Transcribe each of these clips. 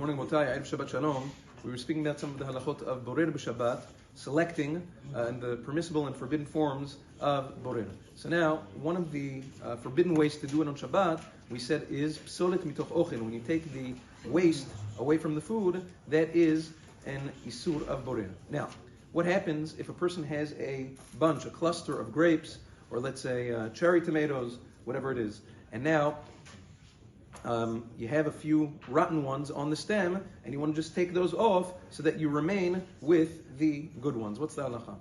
morning, Motai, Shabbat Shalom. We were speaking about some of the halachot of borer b'Shabbat, selecting and the permissible and forbidden forms of borer. So now, one of the forbidden ways to do it on Shabbat, we said, is psolet mitoch ochel. When you take the waste away from the food, that is an isur of borer. Now, what happens if a person has a bunch, a cluster of grapes, or let's say cherry tomatoes, whatever it is, and now you have a few rotten ones on the stem, and you want to just take those off so that you remain with the good ones. What's the halacha?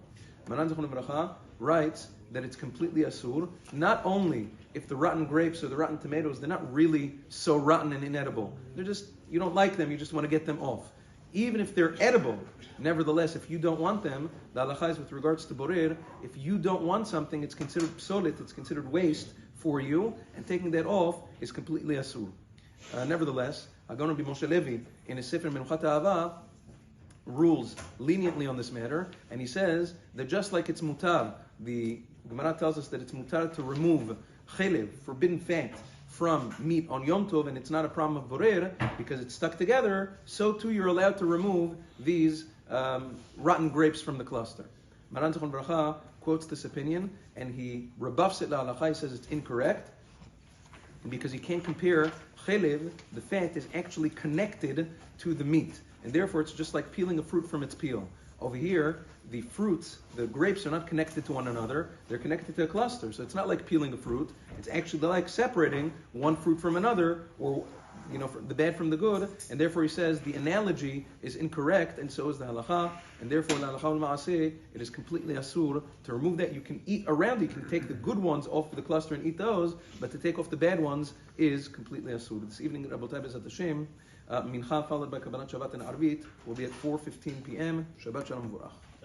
Maran Zechron V'Bracha writes that it's completely asur, not only if the rotten grapes or the rotten tomatoes, they're not really so rotten and inedible. They're just, you don't like them, you just want to get them off. Even if they're edible, nevertheless, if you don't want them, the halacha is with regards to borer, if you don't want something, it's considered psolit, it's considered waste for you, and taking that off is completely asur. Nevertheless, Hagon Rabbi Moshe Levi, in his Sefer Menuchat Ha'ava, rules leniently on this matter, and he says that just like it's mutar, the Gemara tells us that it's mutar to remove chelev, forbidden fat, from meat on Yom Tov, and it's not a problem of borer because it's stuck together, so too you're allowed to remove these rotten grapes from the cluster. Maran Zechron V'Bracha quotes this opinion, and he rebuffs it la'alacha. He says it's incorrect, because you can't compare chelev, the fat is actually connected to the meat, and therefore it's just like peeling a fruit from its peel. Over here, the fruits, the grapes are not connected to one another, they're connected to a cluster, so it's not like peeling a fruit, it's actually like separating one fruit from another, or the bad from the good, and therefore he says the analogy is incorrect, and so is the halacha, and therefore the halacha al-ma'aseh, it is completely asur to remove that. You can eat around it, you can take the good ones off the cluster and eat those, but to take off the bad ones is completely asur. This evening, Rabotai B'ezrat Hashem, Mincha followed by Kabbalat Shabbat and Arvit will be at 4:15 p.m. Shabbat Shalom V'urach.